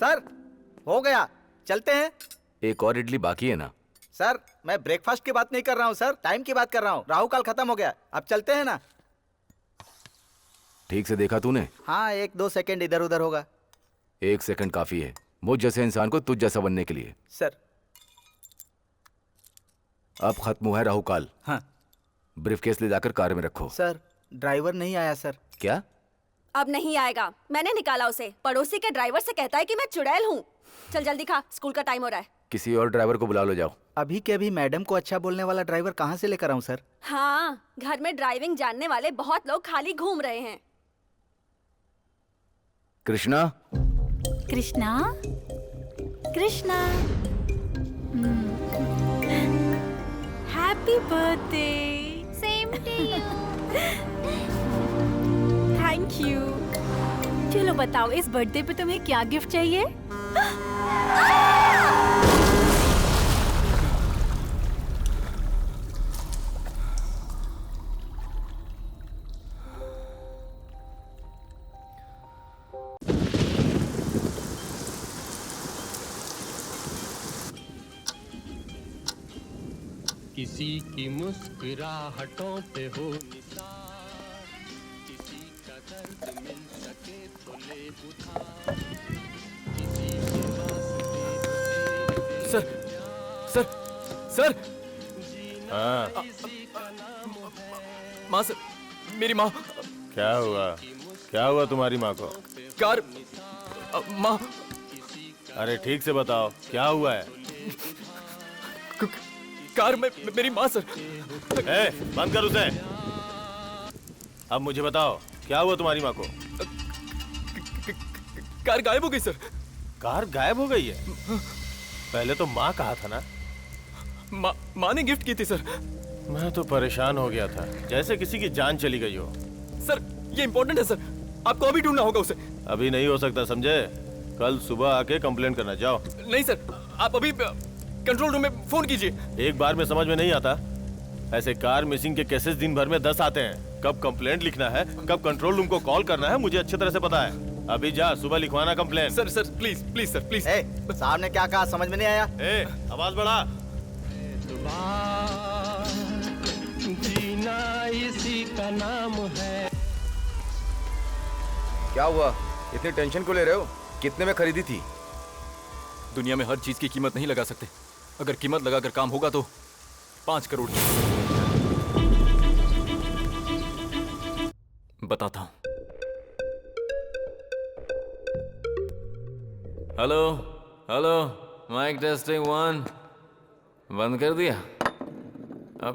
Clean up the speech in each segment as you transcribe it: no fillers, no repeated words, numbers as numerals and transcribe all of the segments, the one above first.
Sir हो गया, चलते हैं। एक और इडली बाकी है ना? सर मैं ब्रेकफास्ट की बात नहीं कर रहा हूँ सर, टाइम की बात कर रहा हूँ। राहु काल खत्म हो गया, अब चलते हैं ना। ठीक से देखा तूने? हाँ 1-2 सेकंड इधर उधर होगा। 1 सेकंड काफी है मुझ जैसे इंसान को तुझ जैसा बनने के लिए। सर अब खत्म हुआ है राहु काल। हाँ ब्रीफकेस ले जाकर कार में रखो। सर ड्राइवर नहीं आया सर। क्या? अब नहीं आएगा, मैंने निकाला उसे। पड़ोसी के ड्राइवर से कहता है कि मैं चुड़ैल हूँ। चल जल्दी खा, स्कूल का टाइम हो रहा है। किसी और ड्राइवर को बुला लो, जाओ। अभी के अभी मैडम को अच्छा बोलने वाला ड्राइवर कहाँ से लेकर आऊँ सर? हाँ, घर में ड्राइविंग जानने वाले बहुत लोग खाली घूम रहे हैं। Krishna, Krishna, Krishna, happy birthday. Same to you. Thank you. चलो बताओ, इस बर्थडे पे तुम्हें क्या गिफ्ट चाहिए? किसी की मुस्कुराहटों पे हो निसार, किसी का दर्द मिल सके तो ले उधार, किसी के वास्ते हो तेरे सर, सर, सर। जीना इसी का नाम है। माँ सर, मेरी माँ। क्या हुआ? क्या हुआ तुम्हारी माँ को? कार, माँ। अरे ठीक से बताओ, क्या हुआ है? कार में मेरी माँ सर। बंद कर उसे। अब मुझे बताओ, क्या हुआ तुम्हारी माँ को? कार गायब हो गई सर। कार गायब हो गई है? पहले तो माँ कहा था ना। माँ ने गिफ्ट की थी सर। मैं तो परेशान हो गया था, जैसे किसी की जान चली गई हो। सर ये इम्पोर्टेंट है सर, आपको अभी ढूंढना होगा उसे। अभी नहीं हो सकता, समझे? कल सुबह आके कंप्लेंट करना। जाओ। नहीं सर, आप अभी कंट्रोल रूम में फोन कीजिए। एक बार में समझ में नहीं आता। ऐसे कार मिसिंग के केसेस दिन भर में 10 आते हैं। कब कंप्लेंट लिखना है, कब कंट्रोल रूम को कॉल करना है, मुझे अच्छी तरह से पता है। अभी जा, सुबह लिखवाना complaint. Sir sir please please sir please. साहब ने क्या कहा समझ में नहीं आया? आवाज बढ़ा। जीना इसी का नाम है। क्या हुआ? इतनी टेंशन क्यों ले रहे हो? कितने में खरीदी थी? दुनिया में हर चीज की कीमत नहीं लगा सकते। अगर कीमत लगाकर काम होगा तो 5 करोड़ की। बताता हूं। Hello hello, mike testing 1। बंद कर दिया? अब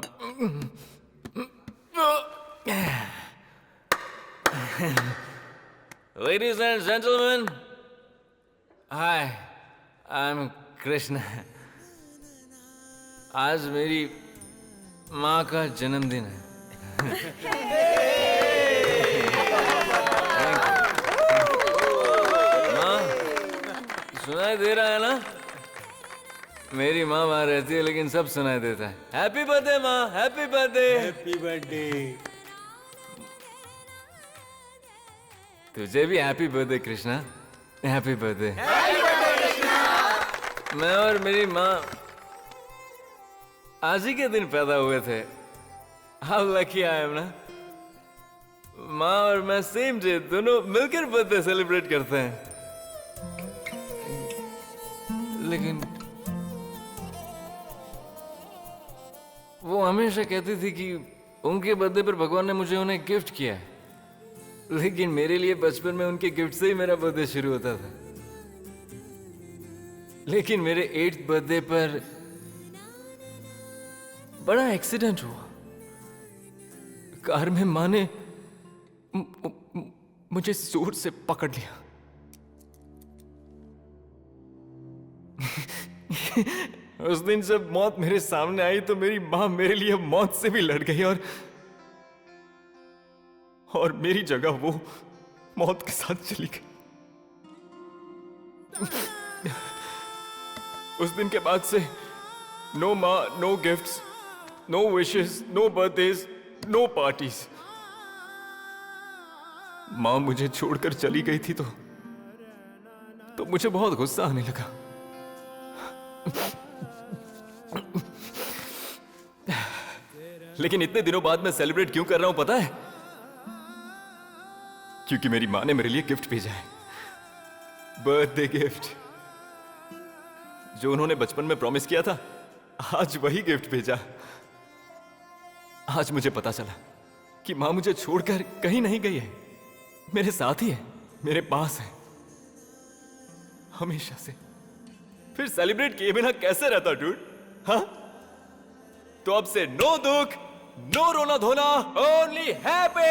ladies and gentleman, hi, I am Krishna. आज मेरी माँ का जन्मदिन है। माँ, सुनाई दे रहा है ना? मेरी माँ वहाँ रहती है लेकिन सब सुनाई देता है। हैप्पी बर्थडे माँ, हैप्पी बर्थडे। Happy birthday. तुझे भी happy birthday Krishna. Happy birthday. मैं और मेरी माँ आज ही के दिन पैदा हुए थे। हाउ लकी आई एम ना। माँ और मैं सेम डे, दोनों मिलकर बर्थडे सेलिब्रेट करते हैं। लेकिन वो हमेशा कहती थी कि उनके बर्थडे पर भगवान ने मुझे उन्हें गिफ्ट किया है। लेकिन मेरे लिए बचपन में उनके गिफ्ट से ही मेरा बर्थडे शुरू होता था। लेकिन मेरे 8th बर्थडे पर बड़ा एक्सीडेंट हुआ। कार में माँ ने मुझे जोर से पकड़ लिया। उस दिन जब मौत मेरे सामने आई तो मेरी माँ मेरे लिए मौत से भी लड़ गई और मेरी जगह वो मौत के साथ चली गई। उस दिन के बाद से नो माँ, no gifts, no wishes, no birthdays, no parties. माँ मुझे छोड़कर चली गई थी तो मुझे बहुत गुस्सा आने लगा। लेकिन इतने दिनों बाद मैं सेलिब्रेट क्यों कर रहा हूं पता है? क्योंकि मेरी माँ ने मेरे लिए गिफ्ट भेजा है, बर्थडे गिफ्ट। जो उन्होंने बचपन में प्रॉमिस किया था, आज वही गिफ्ट भेजा। आज मुझे पता चला कि माँ मुझे छोड़कर कहीं नहीं गई है, मेरे साथ ही है, मेरे पास है हमेशा से। फिर सेलिब्रेट किए बिना कैसे रहता डूड? हाँ, तो अब से नो दुख, नो रोना धोना, ओनली हैप्पी।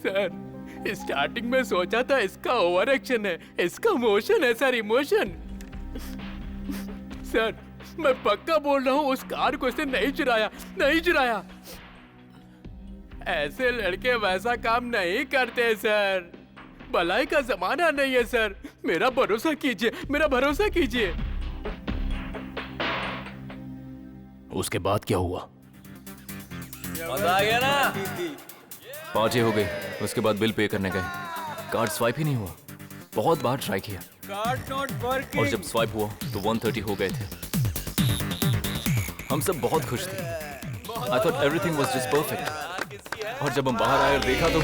सर, स्टार्टिंग में सोचा था इसका ओवर एक्शन है, इसका मोशन है सर, इमोशन। सर, मैं पक्का बोल रहा हूँ उस कार को इसने नहीं चुराया, नहीं चुराया। ऐसे लड़के वैसा काम नहीं करते सर। भलाई का जमाना नहीं है सर, मेरा भरोसा कीजिए, मेरा भरोसा कीजिए। उसके बाद क्या हुआ? मजा आ गया ना? 5 हो गए। उसके बाद बिल पे करने गए, कार्ड स्वाइप ही नहीं हुआ। बहुत बार ट्राई किया, कार्ड नॉट वर्किंग। और जब स्वाइप हुआ तो 130 हो गए थे। हम सब बहुत खुश थे। I thought everything was just perfect. और जब हम बाहर आए और देखा तो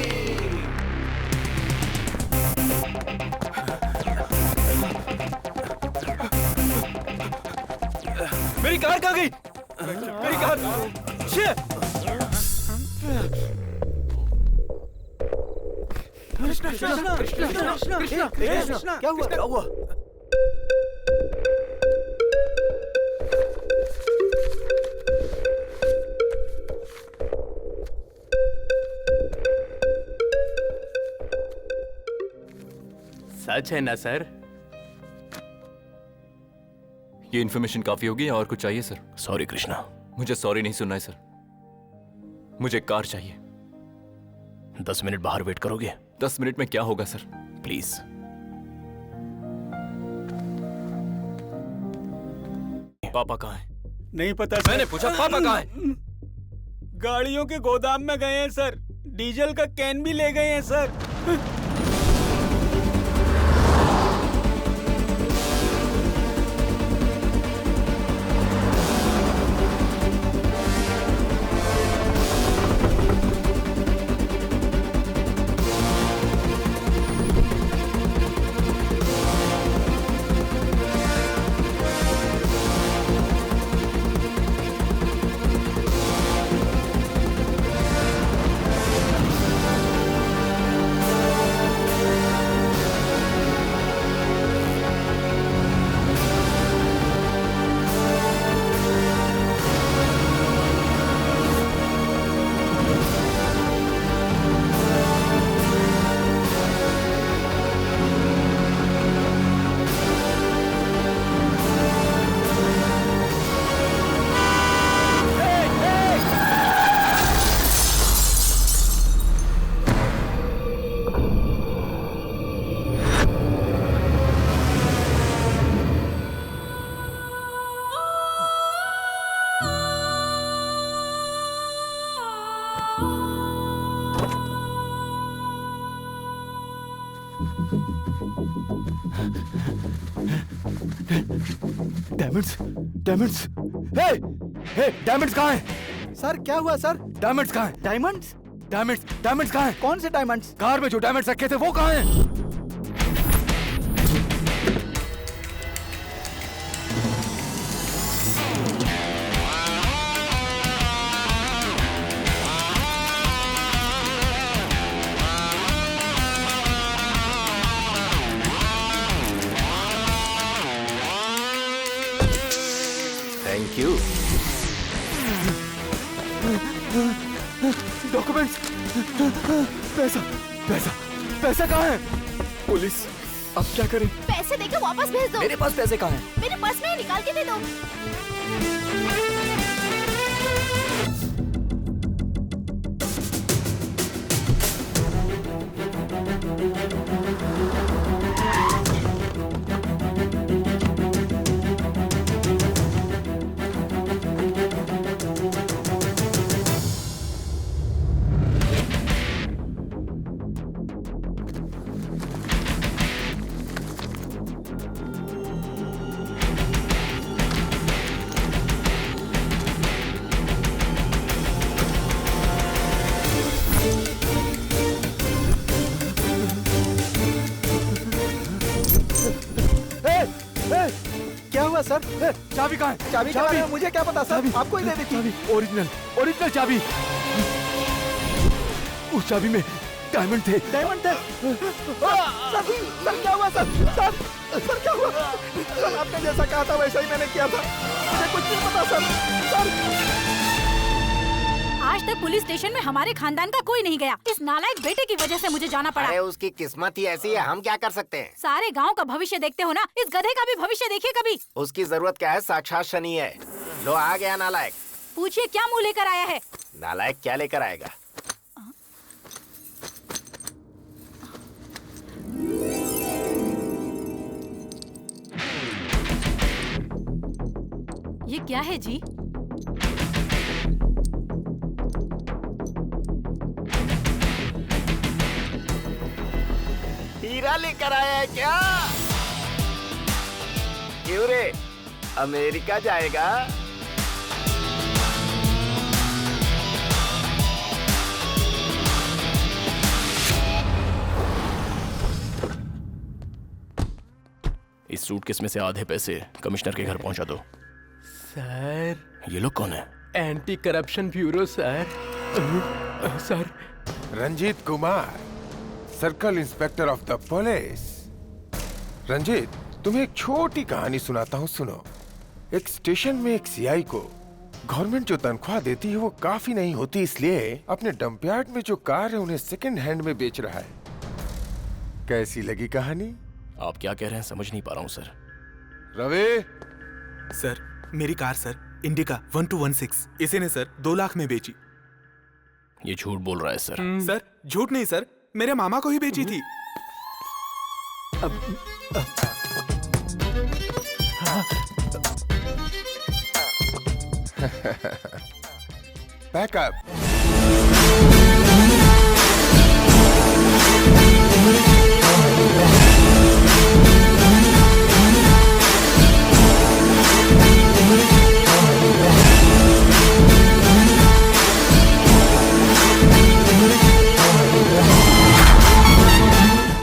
मेरी कार कहाँ गई? मेरी कार! Shit! कृष्णा, क्या हुआ? क्या हुआ? सच है ना सर? ये इन्फॉर्मेशन काफी होगी या और कुछ चाहिए सर? सॉरी कृष्णा। मुझे सॉरी नहीं सुनना है सर, मुझे कार चाहिए। 10 मिनट बाहर वेट करोगे? 10 मिनट में क्या होगा सर? प्लीज। पापा कहाँ हैं? नहीं पता सर। मैंने पूछा पापा कहाँ हैं? गाड़ियों के गोदाम में गए हैं सर, डीजल का कैन भी ले गए हैं सर। डायमंड्स, डायमंड्स, हे, हे, डायमंड्स कहाँ हैं? सर, क्या हुआ सर? डायमंड्स कहाँ हैं? डायमंड्स? डायमंड्स, डायमंड्स कहाँ हैं? कौन से डायमंड्स? कार में जो डायमंड्स रखे थे वो कहाँ हैं? Thank you. डॉक्यूमेंट्स, पैसा, पैसा, पैसा कहाँ है? पुलिस, अब क्या करें? पैसे देके वापस भेज दो। मेरे पास पैसे कहाँ हैं? मेरे पर्स में है, निकाल के दे दो। सर? चाबी कहाँ है? चाबी के बारे में मुझे क्या पता सर, आपको ही दे दी थी। चाबी ओरिजिनल चाबी। उस चाबी में डायमंड थे। डायमंड थे। सर क्या हुआ सर? सर क्या हुआ? सर आपने जैसा कहा था वैसा ही मैंने किया था, मुझे कुछ नहीं पता सर। आज तक पुलिस स्टेशन में हमारे खानदान का कोई नहीं गया। इस नालायक बेटे की वजह से मुझे जाना पड़ा। अरे उसकी किस्मत ही ऐसी है, हम क्या कर सकते हैं? सारे गांव का भविष्य देखते हो ना, इस गधे का भी भविष्य देखिए कभी। उसकी जरूरत क्या है? साक्षात शनि है। लो आ गया नालायक। पूछिए क्या मुंह लेकर आया है। नालायक क्या लेकर आएगा? ये क्या है जी? हीरा लेकर आया है क्या? क्यों रे, अमेरिका जाएगा? इस सूटकेस में से आधे पैसे कमिश्नर के घर पहुंचा दो। सर, ये लोग कौन है? Anti corruption bureau sir. Sir, Ranjit Kumar, circle inspector of the police. Ranjit, तुम्हें एक छोटी कहानी सुनाता हूँ, सुनो। एक स्टेशन में एक सीआई को गवर्नमेंट जो तनख्वाह देती है वो काफी नहीं होती, इसलिए अपने डंपयार्ड में जो कार है उन्हें सेकंड हैंड में बेच रहा है। कैसी लगी कहानी? आप क्या कह रहे हैं समझ नहीं पा रहा हूँ सर। रवि, सर, मेरी कार सर, इंडिका 1216, इसी ने सर 2 लाख में बेची। ये झूठ बोल रहा है सर। सर झूठ नहीं सर, मेरे मामा को ही बेची थी। बैकअप।